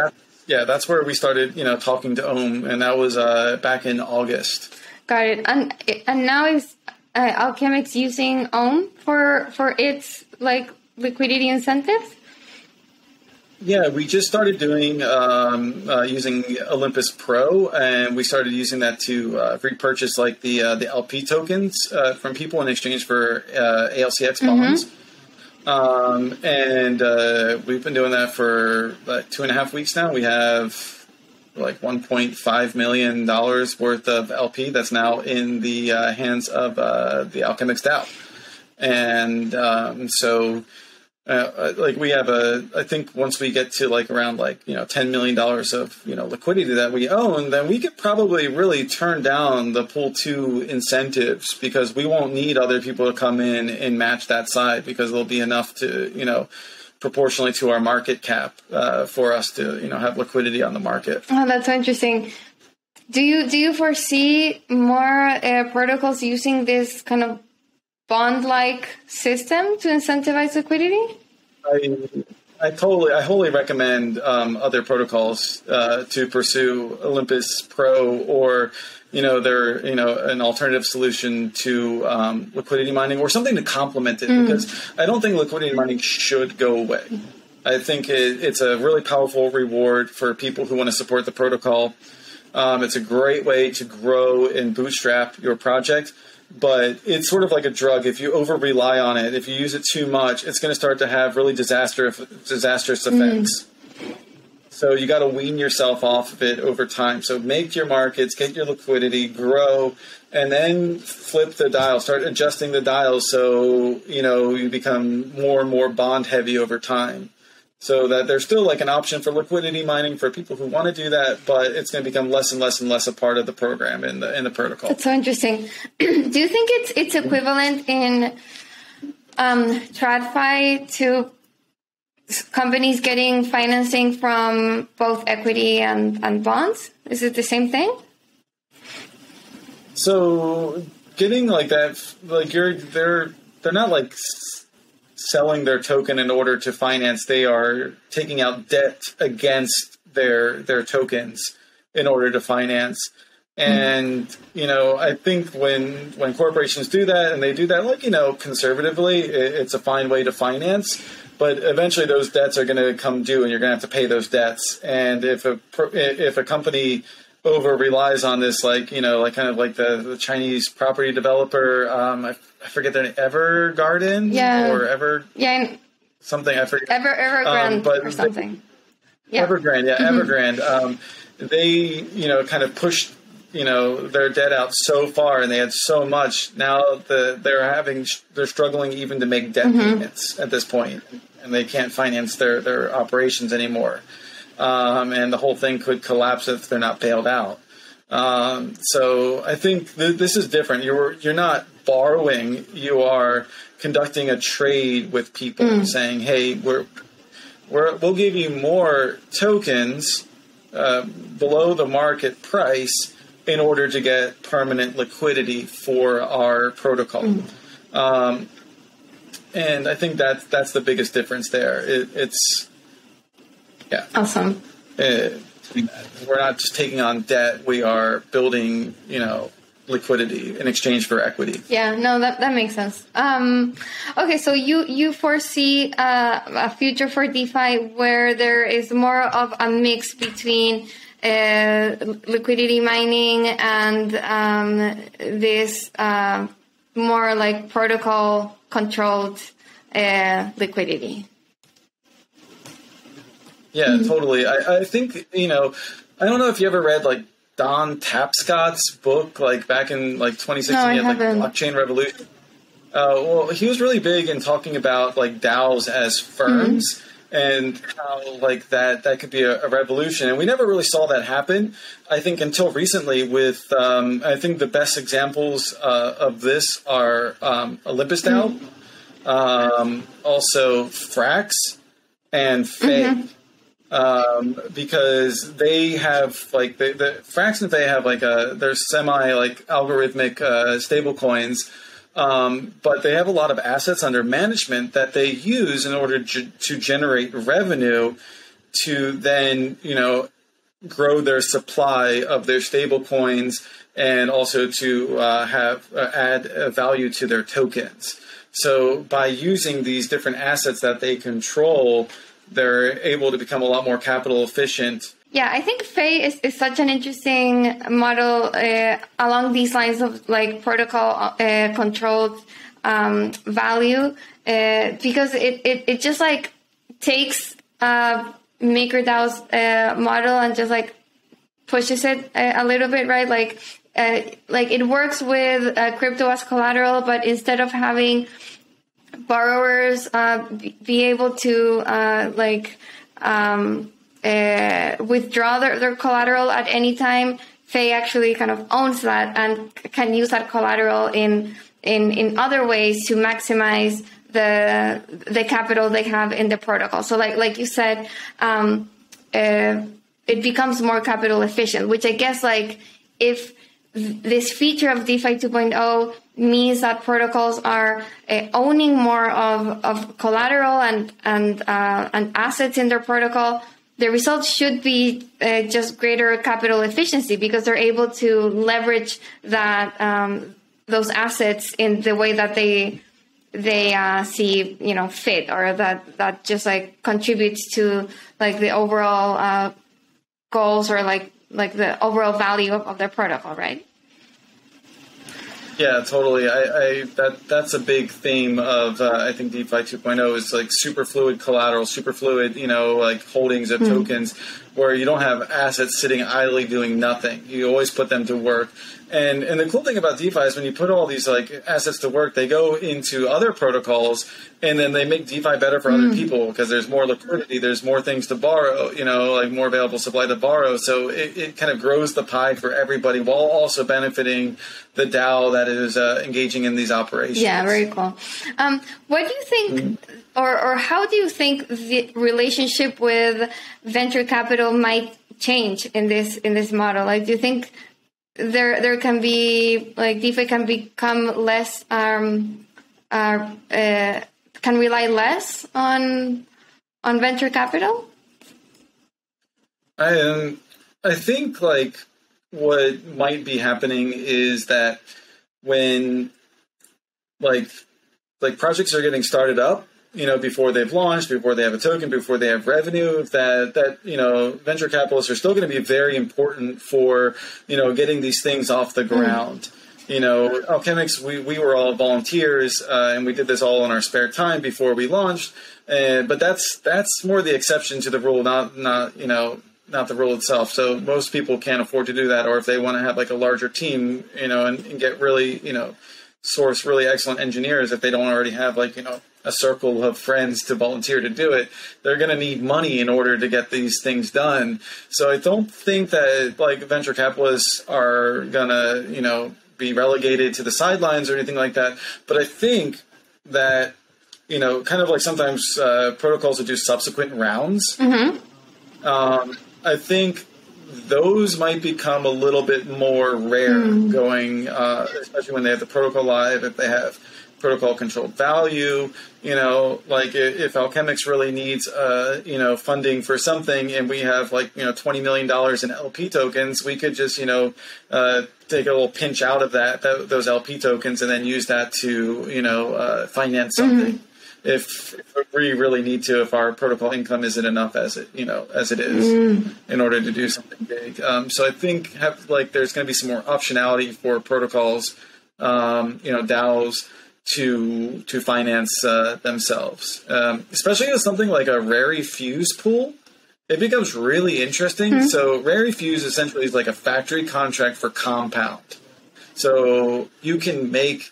that's where we started, you know, talking to Ohm, and that was back in August. Got it. And now is Alchemix using Ohm for its, like, liquidity incentives? Yeah, we just started doing using Olympus Pro, and we started using that to repurchase, like, the LP tokens from people in exchange for ALCX bonds. And we've been doing that for like 2.5 weeks now. We have like $1.5 million worth of LP that's now in the hands of the Alchemix DAO. And so like we have I think once we get to like around like, you know, $10 million of, you know, liquidity that we own, then we could probably really turn down the pool 2 incentives, because we won't need other people to come in and match that side, because there'll be enough to, you know, proportionally to our market cap for us to, you know, have liquidity on the market. Oh, that's so interesting. Do you foresee more protocols using this kind of bond-like system to incentivize liquidity? I wholly recommend other protocols to pursue Olympus Pro or, they're, an alternative solution to liquidity mining or something to complement it, because I don't think liquidity mining should go away. I think it's a really powerful reward for people who want to support the protocol. It's a great way to grow and bootstrap your project. But it's sort of like a drug. If you over-rely on it, if you use it too much, it's going to start to have really disastrous effects. So you got to wean yourself off of it over time. So make your markets, get your liquidity, grow, and then flip the dial. Start adjusting the dials so, you become more and more bond-heavy over time. So that there's still like an option for liquidity mining for people who want to do that, but it's going to become less and less and less a part of the program in the protocol. That's so interesting. Do you think it's equivalent in TradFi to companies getting financing from both equity and bonds? Is it the same thing? So getting like that, like they're not like selling their token in order to finance. They are taking out debt against their tokens in order to finance. And, I think when corporations do that, and they do that, conservatively, it's a fine way to finance. But eventually those debts are going to come due and you're going to have to pay those debts. And if a company over relies on this, kind of like the Chinese property developer, I forget their name, Evergarden something. I forget. Evergrande or something. Evergrande, Evergrande. They, kind of pushed, their debt out so far, and they had so much. Now they're struggling even to make debt payments at this point, and they can't finance their operations anymore. And the whole thing could collapse if they're not bailed out. So I think this is different. You're not borrowing. You are conducting a trade with people, saying, "Hey, we'll give you more tokens below the market price in order to get permanent liquidity for our protocol." And I think that's the biggest difference there. It's awesome. We're not just taking on debt. We are building, liquidity in exchange for equity. Yeah, no, that makes sense. Okay, so you foresee a future for DeFi where there is more of a mix between liquidity mining and this more like protocol controlled liquidity. Yeah, totally. I think, I don't know if you ever read like Don Tapscott's book, like back in like 2016, no, he had like haven't. Blockchain Revolution. Well, he was really big in talking about like DAOs as firms and how like that could be a revolution. And we never really saw that happen, I think, until recently with, I think the best examples of this are Olympus DAO, also Frax and Faye. Because they have like the Frax and Faye have like they're semi like algorithmic stable coins, but they have a lot of assets under management that they use in order to generate revenue to then grow their supply of their stable coins and also to add value to their tokens. So by using these different assets that they control, they're able to become a lot more capital efficient. Yeah, I think Faye is such an interesting model along these lines of like protocol controlled value because it just like takes MakerDAO's model and just like pushes it a little bit, right? Like it works with crypto as collateral, but instead of having borrowers be able to withdraw their collateral at any time, Faye actually kind of owns that and can use that collateral in other ways to maximize the capital they have in the protocol. So like you said, it becomes more capital efficient, which I guess like if this feature of DeFi 2.0 means that protocols are owning more of collateral and assets in their protocol, the result should be just greater capital efficiency, because they're able to leverage that those assets in the way that they see fit, or that just like contributes to like the overall goals, or like the overall value of their protocol, right? Yeah, totally. That's a big theme of I think DeFi 2.0 is like super fluid collateral, super fluid, like holdings of tokens, where you don't have assets sitting idly doing nothing. You always put them to work. And the cool thing about DeFi is when you put all these like assets to work, they go into other protocols, and then they make DeFi better for other people, because there's more liquidity, there's more things to borrow, like more available supply to borrow. So it kind of grows the pie for everybody, while also benefiting the DAO that is engaging in these operations. Yeah, very cool. What do you think, or how do you think the relationship with venture capital might change in this model? Like, do you think there can be, like, DeFi can become less, can rely less on venture capital? I think like what might be happening is that when like projects are getting started up, before they've launched, before they have a token, before they have revenue, that venture capitalists are still going to be very important for, getting these things off the ground. Alchemics, we were all volunteers, and we did this all in our spare time before we launched. But that's more the exception to the rule, not the rule itself. So most people can't afford to do that, or if they want to have like a larger team, and get really, source really excellent engineers, if they don't already have like, a circle of friends to volunteer to do it, they're going to need money in order to get these things done. So I don't think that like venture capitalists are going to, be relegated to the sidelines or anything like that. But I think that, kind of like sometimes protocols that do subsequent rounds, I think those might become a little bit more rare going, especially when they have the protocol live, if they have protocol controlled value, like if Alchemix really needs, funding for something, and we have like, $20 million in LP tokens, we could just, take a little pinch out of those LP tokens, and then use that to, finance something. If we really need to, if our protocol income isn't enough as it is in order to do something big. So I think there's going to be some more optionality for protocols, DAOs to finance themselves, especially with something like a rare fuse pool. It becomes really interesting. So rare fuse essentially is like a factory contract for Compound. So you can make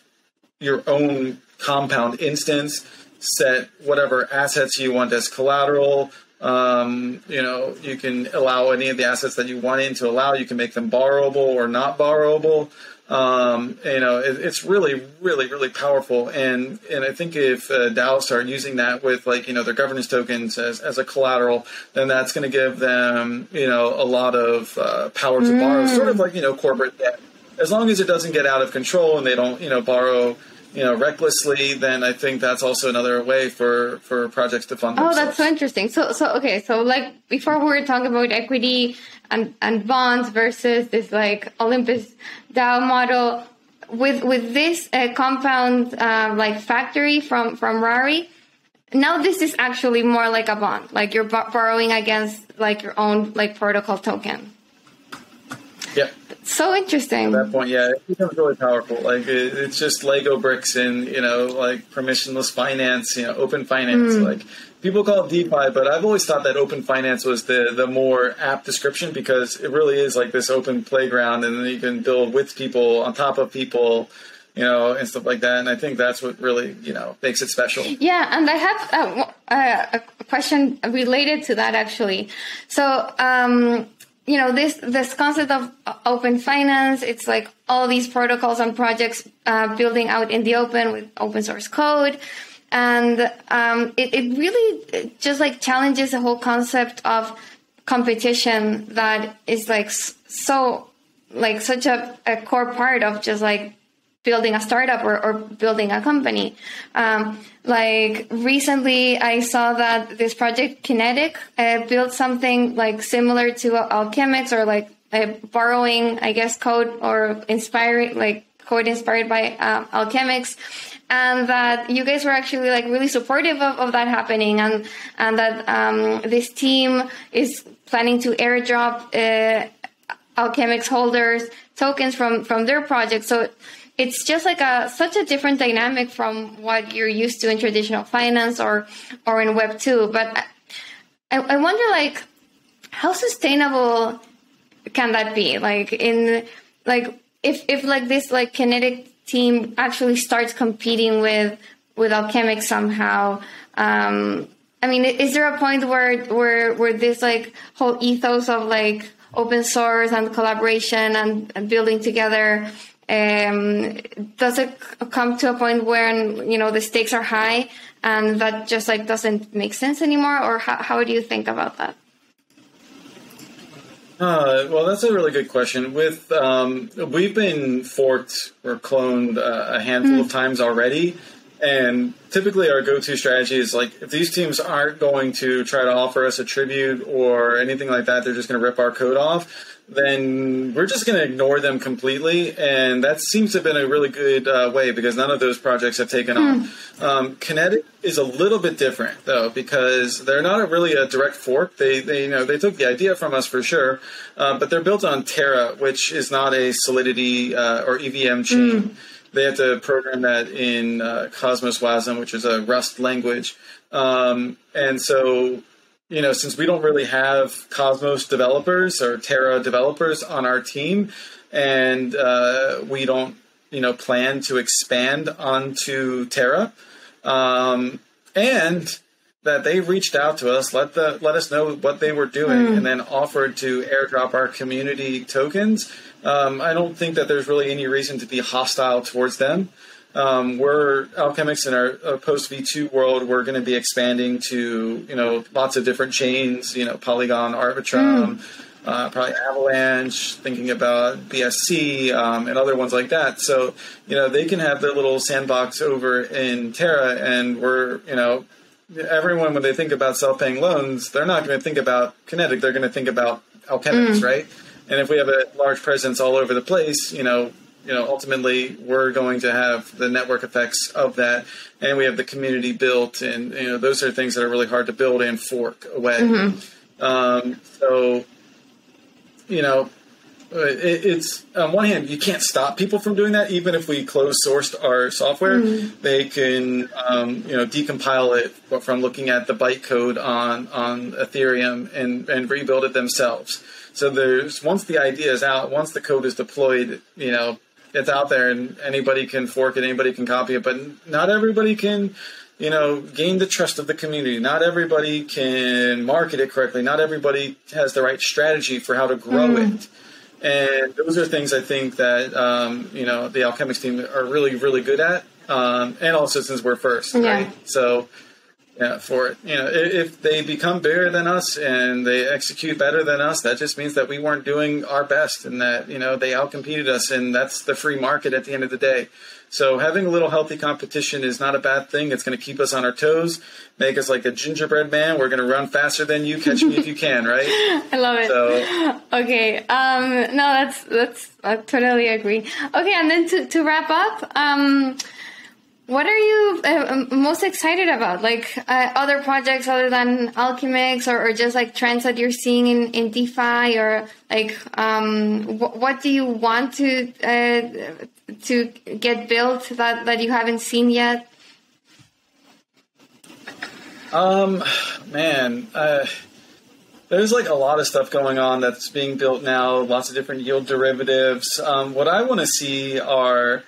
your own Compound instance, set whatever assets you want as collateral. You can allow any of the assets that you want in to allow. You can make them borrowable or not borrowable. It's really, really, really powerful. And I think if DAOs start using that with their governance tokens as a collateral, then that's going to give them, a lot of power to borrow, sort of like, corporate debt. As long as it doesn't get out of control and they don't, borrow recklessly, then I think that's also another way for projects to fund themselves. Oh, that's so interesting. So like before we were talking about equity and bonds versus this like Olympus DAO model. With this Compound factory from Rari, now this is actually more like a bond. Like you're borrowing against like your own like protocol token. Yeah. So interesting. At that point, yeah, it becomes really powerful. Like it's just Lego bricks and permissionless finance, open finance. Like people call it DeFi, but I've always thought that open finance was the more apt description, because it really is like this open playground, and then you can build with people, on top of people, and stuff like that. And I think that's what really, makes it special. Yeah, and I have a question related to that actually. So. This concept of open finance, it's like all these protocols and projects building out in the open with open source code. And it really just like challenges the whole concept of competition that is like so like such a core part of just like building a startup or building a company. Like recently I saw that this project Kinetic built something like similar to Alchemics, or like borrowing, I guess, code or code inspired by Alchemix. And that you guys were actually like really supportive of that happening, and that this team is planning to airdrop Alchemix holders tokens from their project. So it's just like such a different dynamic from what you're used to in traditional finance or in Web 2. But I wonder, like, how sustainable can that be? Like if like this like Kinetic team actually starts competing with Alchemix somehow. I mean, is there a point where this like whole ethos of like open source and collaboration and building together, does it come to a point where, you know, the stakes are high and that just like doesn't make sense anymore? Or how do you think about that? Well, that's a really good question. We've been forked or cloned a handful of times already, and typically our go-to strategy is like, if these teams aren't going to try to offer us a tribute or anything like that, they're just going to rip our code off, then we're just going to ignore them completely. And that seems to have been a really good way, because none of those projects have taken off. Kinetic is a little bit different though, because they're not really a direct fork. They took the idea from us for sure, but they're built on Terra, which is not a Solidity or EVM chain. They have to program that in Cosmos WASM, which is a Rust language. And so, you know, since we don't really have Cosmos developers or Terra developers on our team, and we don't, you know, plan to expand onto Terra, and that they reached out to us, let us know what they were doing, and then offered to airdrop our community tokens. I don't think that there's really any reason to be hostile towards them. We're Alchemix in our post V2 world. We're going to be expanding to, you know, lots of different chains, you know, Polygon, Arbitrum, probably Avalanche, thinking about BSC, and other ones like that. So, you know, they can have their little sandbox over in Terra, and we're, you know, everyone, when they think about self-paying loans, they're not going to think about Kinetic. They're going to think about Alchemix, right? And if we have a large presence all over the place, you know, ultimately we're going to have the network effects of that, and we have the community built, and, you know, those are things that are really hard to build and fork away. So, you know, it's on one hand, you can't stop people from doing that. Even if we closed sourced our software, they can, you know, decompile it from looking at the bytecode on Ethereum and rebuild it themselves. So once the idea is out, once the code is deployed, you know, it's out there and anybody can fork it, anybody can copy it, but not everybody can, you know, gain the trust of the community. Not everybody can market it correctly. Not everybody has the right strategy for how to grow it. And those are things I think that, you know, the Alchemics team are really, really good at. And also since we're first, right? So, yeah, for it, you know, if they become bigger than us and they execute better than us, that just means that we weren't doing our best, and that, you know, they outcompeted us, and that's the free market at the end of the day. So having a little healthy competition is not a bad thing. It's going to keep us on our toes, make us like a gingerbread man. We're going to run faster than you. Catch me if you can, right? I love it. So, okay. No, that's I totally agree. Okay, and then to wrap up, what are you most excited about? Like other projects other than Alchemix, or just like trends that you're seeing in DeFi, or like what do you want to get built that you haven't seen yet? Man, there's like a lot of stuff going on that's being built now. Lots of different yield derivatives. What I want to see are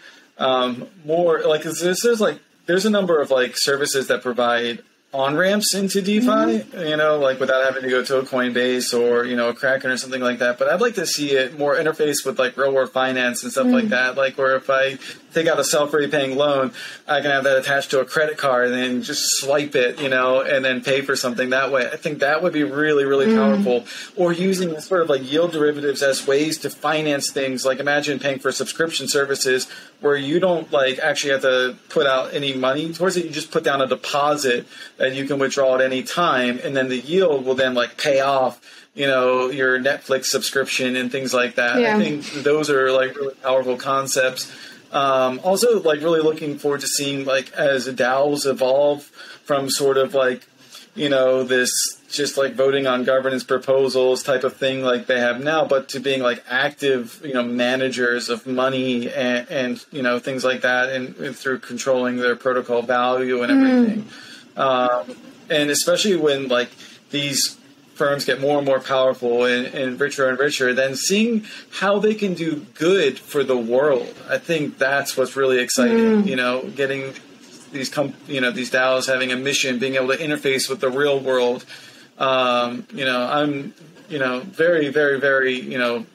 more like there's a number of like services that provide on-ramps into DeFi, you know, like without having to go to a Coinbase or, you know, a Kraken or something like that. But I'd like to see it more interface with like real world finance and stuff like that. Like where if I take out a self-repaying loan, I can have that attached to a credit card and then just swipe it, and then pay for something that way. I think that would be really, really powerful. Or using sort of like yield derivatives as ways to finance things. Like imagine paying for subscription services where you don't like actually have to put out any money towards it. You just put down a deposit that you can withdraw at any time, and then the yield will then like pay off your Netflix subscription and things like that. Yeah. I think those are like really powerful concepts. Also, like really looking forward to seeing like as DAOs evolve from sort of like, this just like voting on governance proposals type of thing like they have now, but to being like active, managers of money and things like that, and through controlling their protocol value and everything. And especially when like these firms get more and more powerful and richer, then seeing how they can do good for the world. I think that's what's really exciting, getting these these DAOs having a mission, being able to interface with the real world. I'm, very, very, very,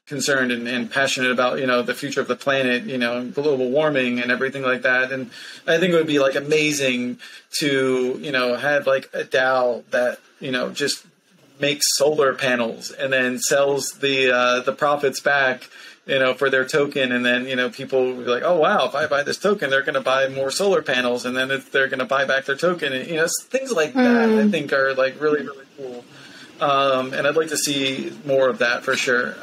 concerned and passionate about, the future of the planet, global warming and everything like that. And I think it would be like amazing to, have like a DAO that, just makes solar panels and then sells the profits back, for their token. And then, people will be like, oh, wow, if I buy this token, they're going to buy more solar panels. And then they're going to buy back their token. And, things like that, I think are like really, really cool. And I'd like to see more of that for sure.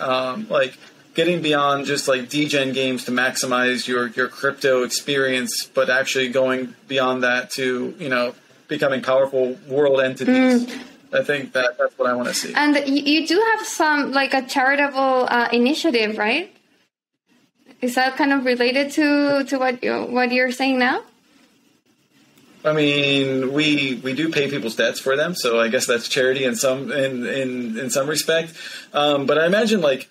Like getting beyond just like degen games to maximize your crypto experience, but actually going beyond that to, becoming powerful world entities. I think that's what I want to see. And you do have some, like a charitable initiative, right? Is that kind of related to what you're saying now? I mean, we do pay people's debts for them, so I guess that's charity in some respect. But I imagine like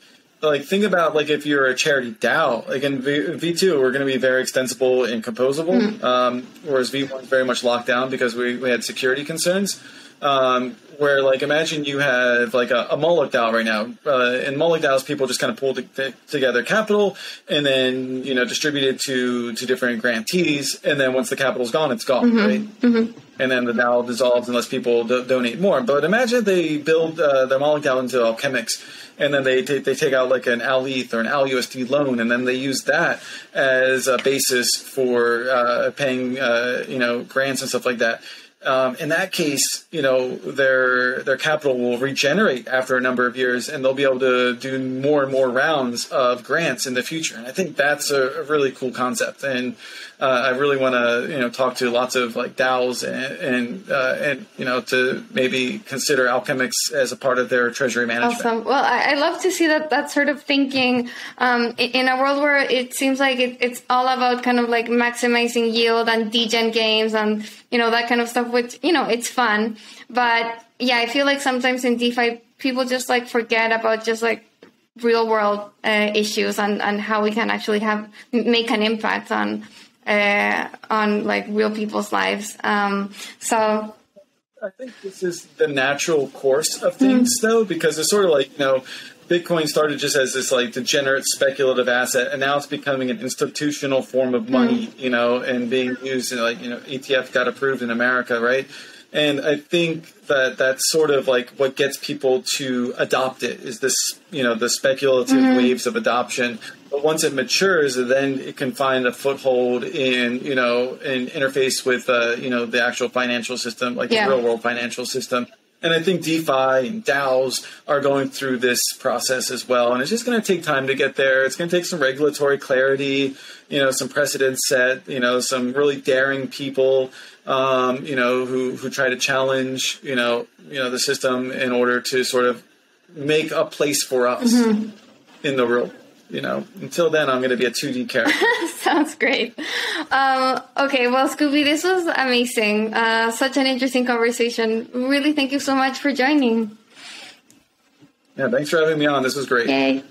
think about like if you're a charity DAO, like in V2, we're going to be very extensible and composable, whereas V1 is very much locked down because we had security concerns. Where like imagine you have like a Moloch DAO right now. In Moloch DAOs, people just kind of pull together capital and then distribute it to different grantees, and then once the capital's gone, it's gone, right? And then the DAO dissolves unless people donate more. But imagine they build their Moloch DAO into Alchemix, and then they take out like an ALETH or an ALUSD loan, and then they use that as a basis for paying grants and stuff like that. In that case, their capital will regenerate after a number of years, and they'll be able to do more and more rounds of grants in the future. And I think that's a really cool concept. And I really want to, talk to lots of like DAOs and to maybe consider Alchemix as a part of their treasury management. Awesome. Well, I love to see that sort of thinking in a world where it seems like it's all about kind of like maximizing yield and degen games and, that kind of stuff, which, it's fun. But yeah, I feel like sometimes in DeFi, people just like forget about just like real world issues and how we can actually make an impact on like real people's lives. So I think this is the natural course of things though, because it's sort of like, Bitcoin started just as this like degenerate speculative asset, and now it's becoming an institutional form of money, and being used in like, ETF got approved in America, right? And I think that that's sort of like what gets people to adopt it is this, the speculative waves of adoption. But once it matures, then it can find a foothold in, in interface with, the actual financial system, like the real world financial system. And I think DeFi and DAOs are going through this process as well. And it's just going to take time to get there. It's going to take some regulatory clarity, some precedent set, some really daring people, who try to challenge, the system in order to sort of make a place for us in the world. Until then, I'm going to be a 2D character. Sounds great. Okay, well, Scoopy, this was amazing. Such an interesting conversation. Really, thank you so much for joining. Yeah, thanks for having me on. This was great. Yay.